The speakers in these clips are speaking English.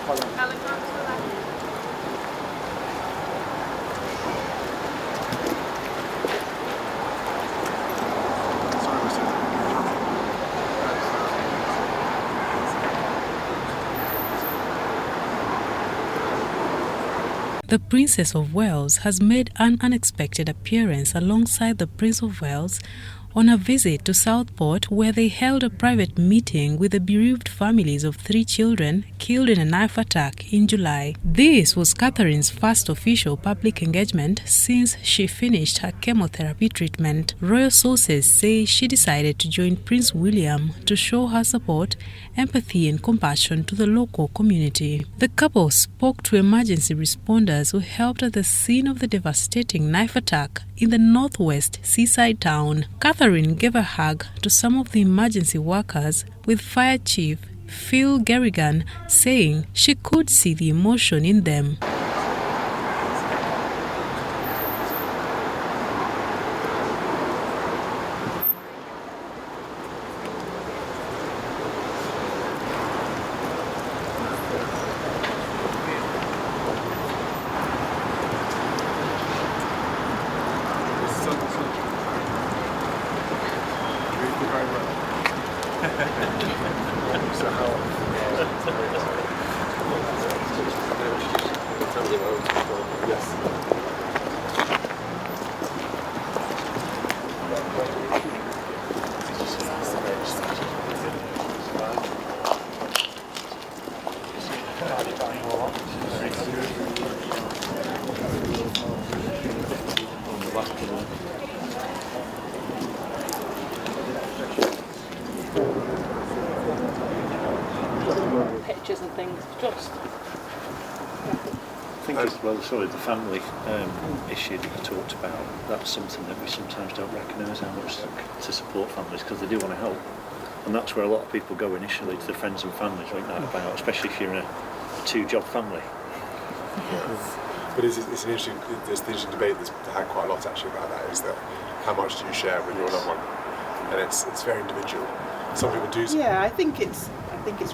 The Princess of Wales has made an unexpected appearance alongside the Prince of Wales on a visit to Southport, where they held a private meeting with the bereaved families of 3 children killed in a knife attack in July. This was Catherine's first official public engagement since she finished her chemotherapy treatment. Royal sources say she decided to join Prince William to show her support, empathy and compassion to the local community. The couple spoke to emergency responders who helped at the scene of the devastating knife attack in the northwest seaside town. Catherine gave a hug to some of the emergency workers, with Fire Chief Phil Garrigan saying she could see the emotion in them. Pictures and things, just. I think as well, sorry, the family issue that you talked about, that's something that we sometimes don't recognise how much to support families, because they do want to help, and that's where a lot of people go initially, to the friends and families like that about, especially if you're in a 2-job family. Yes. But it's an interesting, there's the interesting debate that's had quite a lot actually about that, is that how much do you share with your loved one, and it's very individual. Some people do. Yeah, I think it's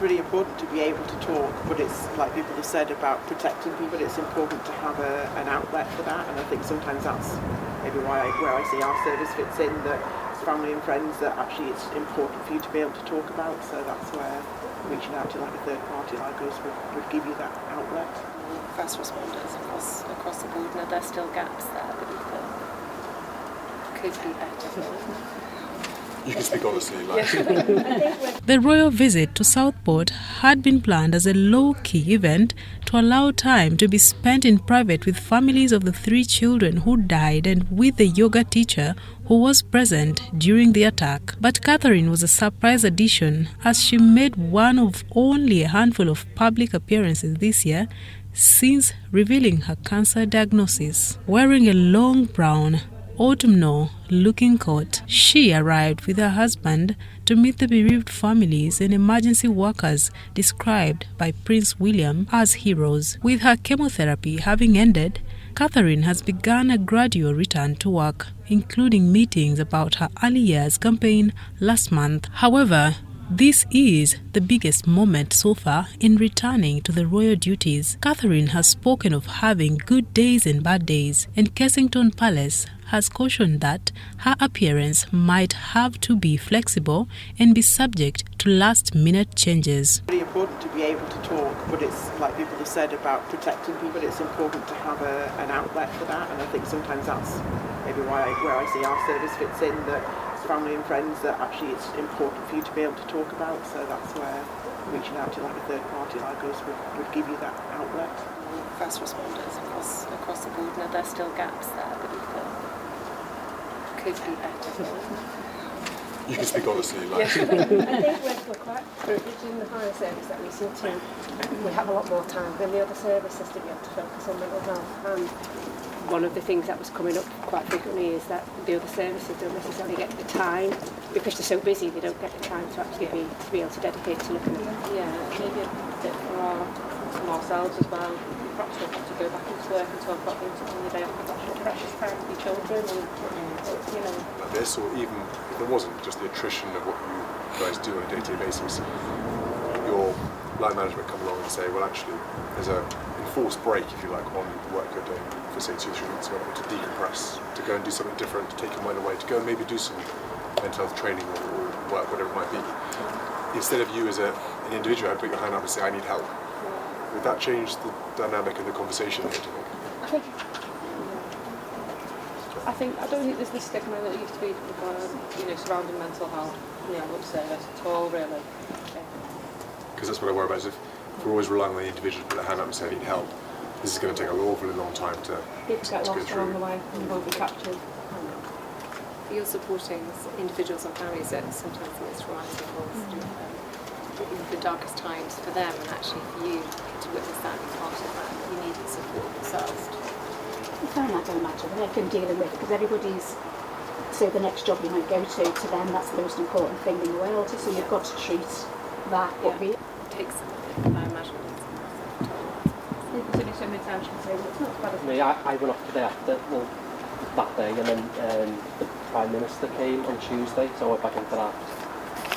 really important to be able to talk, but it's like people have said about protecting people, it's important to have an outlet for that, and I think sometimes that's maybe where I see our service fits in, that family and friends, that actually it's important for you to be able to talk about, so that's where reaching out to like a third party like us would give you that outlet. First responders across the board, now there's still gaps there that we could be better. You can speak honestly. The royal visit to Southport had been planned as a low-key event to allow time to be spent in private with families of the 3 children who died and with the yoga teacher who was present during the attack. But Catherine was a surprise addition, as she made one of only a handful of public appearances this year since revealing her cancer diagnosis. Wearing a long brown autumnal-looking coat, she arrived with her husband to meet the bereaved families and emergency workers described by Prince William as heroes. With her chemotherapy having ended, Catherine has begun a gradual return to work, including meetings about her early years campaign last month. However, this is the biggest moment so far in returning to the royal duties. Catherine has spoken of having good days and bad days, and Kensington Palace has cautioned that her appearance might have to be flexible and be subject to last-minute changes. It's really important to be able to talk, but it's like people have said about protecting people, it's important to have an outlet for that, and I think sometimes that's maybe where I see our service fits in, that family and friends, that actually it's important for you to be able to talk about, so that's where reaching out to like a third party like us would give you that outlet. First responders across the board, now there's still gaps there that we could be better. You can speak honestly. I think we're quite privileged in the fire service that we have a lot more time than the other services to be able to focus on mental health. And one of the things that was coming up quite frequently is that the other services don't necessarily get the time, because they're so busy, they don't get the time to actually be able to dedicate to looking at that. Yeah, maybe a bit from ourselves as well. Perhaps we'll have to go back into work until I've got on the day off. I've got such precious time with your children, and Like this, or even if it wasn't just the attrition of what you guys do on a day-to-day basis, your of line management come along and say, well, actually, there's a enforced break, if you like, on the work you're doing for say 2-3 months, to decompress, to go and do something different, to take your mind away, to go and maybe do some mental health training or work, whatever it might be. Instead of you as an individual, I'd put your hand up and say, I need help. Would that change the dynamic and the conversation here, do you think? I don't think there's the stigma that used to be surrounding mental health in the adult service at all, really. Because that's what I worry about, is if we're always relying on the individual to put their hand up and say, I need help, this is going to take an awfully long time to People get go lost through. along the way and won't be captured. You're supporting individuals and families at sometimes the most traumatic or the darkest times for them, and actually for you to witness that and be part of that, you needed support yourself. I found that don't matter what they're dealing with, because everybody's, so the next job you might go to them, that's the most important thing in the world, so you've got to treat that what It takes something, I imagine. For me, I went off the day after, that day, and then the Prime Minister came on Tuesday, so I went back into that.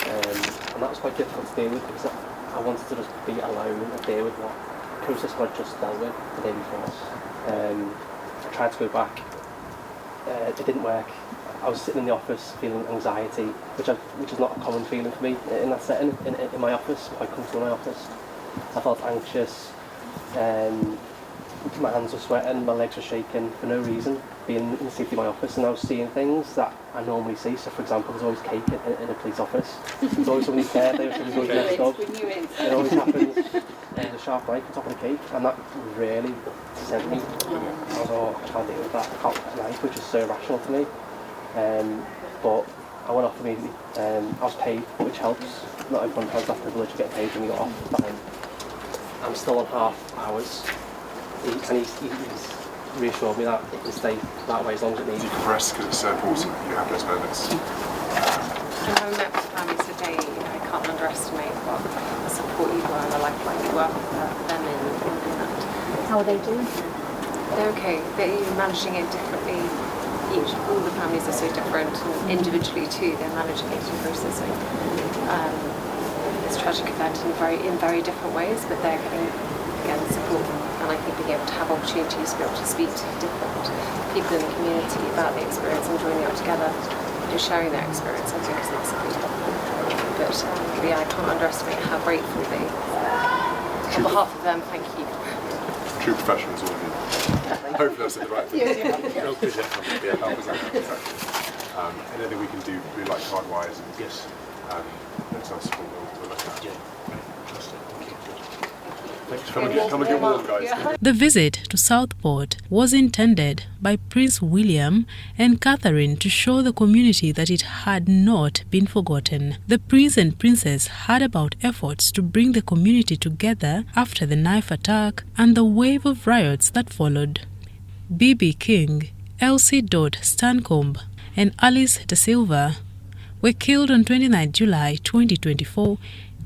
And that was quite difficult to deal with, because I wanted to just be alone and deal with what process what I'd just dealt with the day before. I tried to go back, it didn't work. I was sitting in the office feeling anxiety, which is not a common feeling for me in that setting, in my office, quite comfortable in my office. I felt anxious, my hands were sweating, my legs were shaking for no reason, being in the safety of my office, and I was seeing things that I normally see. So for example, there's always cake in a police office. There's always somebody's birthday or somebody's always messed up. It always happens. There's a sharp knife on top of the cake, and that really sent me. I was, I can't deal with that. I can't put a knife, which is so irrational to me. But I went off immediately. I was paid, which helps. Not everyone has that privilege of getting paid when you get off. I'm still on half hours. And he's reassured me that it can stay that way as long as it needs. Decompress, because it's so important that you have those moments. When I met with families today, I can't underestimate what the support you were and the lifeline you were for them in that. How are they doing? They're okay. They're managing it differently. All the families are so different, and individually too, they're managing it and processing this tragic event in very different ways, but they're getting, again, support. And I think being able to have opportunities to be able to speak to different people in the community about the experience and joining up together and sharing their experience, I think is massively helpful. But yeah, I can't underestimate how grateful they are. On behalf of them, thank you. True professionals, all of you. Hopefully that's the right thing. Anything we can do, really like card-wise, and Yes. next time support, we'll look at. Yeah. Fantastic. Thank you. Come and get warm, guys. The visit to Southport was intended by Prince William and Catherine to show the community that it had not been forgotten. The Prince and Princess heard about efforts to bring the community together after the knife attack and the wave of riots that followed. B.B. King, Elsie Stancombe, and Alice Da Silva were killed on 29 July 2024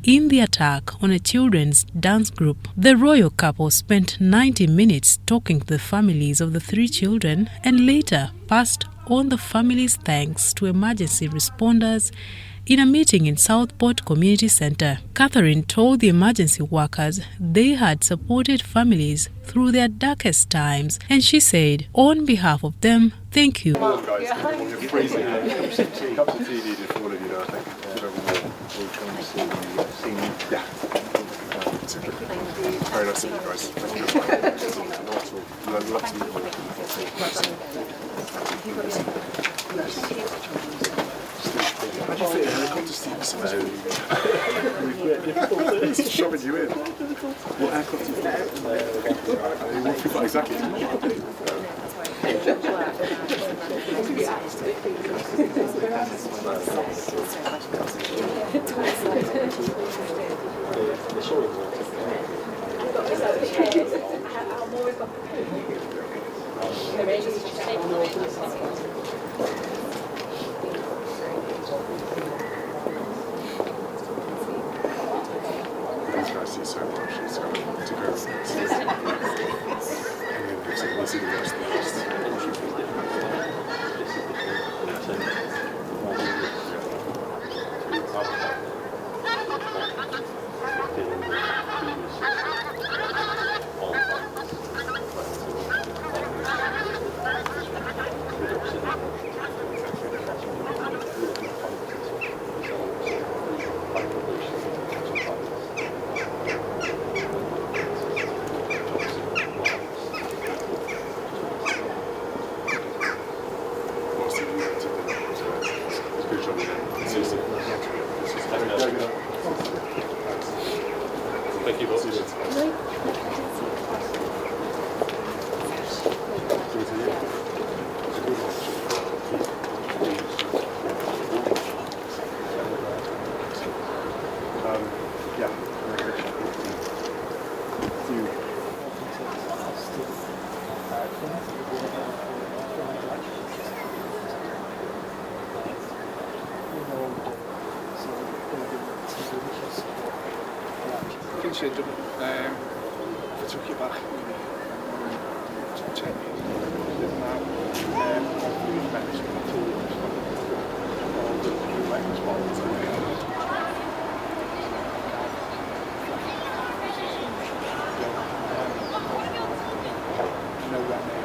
in the attack on a children's dance group. The royal couple spent 90 minutes talking to the families of the 3 children and later passed on the families' thanks to emergency responders in a meeting in Southport Community Centre. Catherine told the emergency workers they had supported families through their darkest times, and she said, on behalf of them, thank you. Come on, guys. You're freezing. Cups of tea needed for all of you now, I think. Yeah. Very nice to meet you guys. Thank you. Love to meet you. How do you fit a helicopter, Steve? It's shoving you in. What aircraft do you fit? Exactly. These guys see so much. It's got to go. And then we'll see the rest of the list. Thank you both. I think she'd done it. I took it back. Check it. Now, we've managed to all the weapons balls. Know where they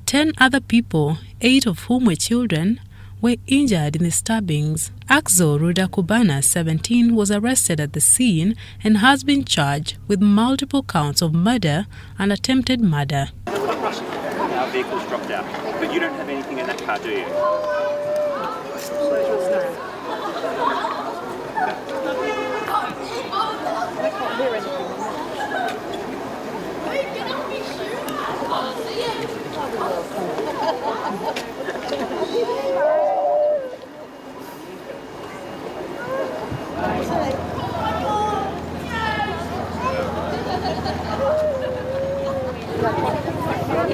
Ten other people, 8 of whom were children, were injured in the stabbings. Axel Rudakubana, 17, was arrested at the scene and has been charged with multiple counts of murder and attempted murder. Our vehicle's dropped out, but you don't have anything in that car, do you? I can't hear anything.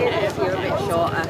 If you're a bit shorter.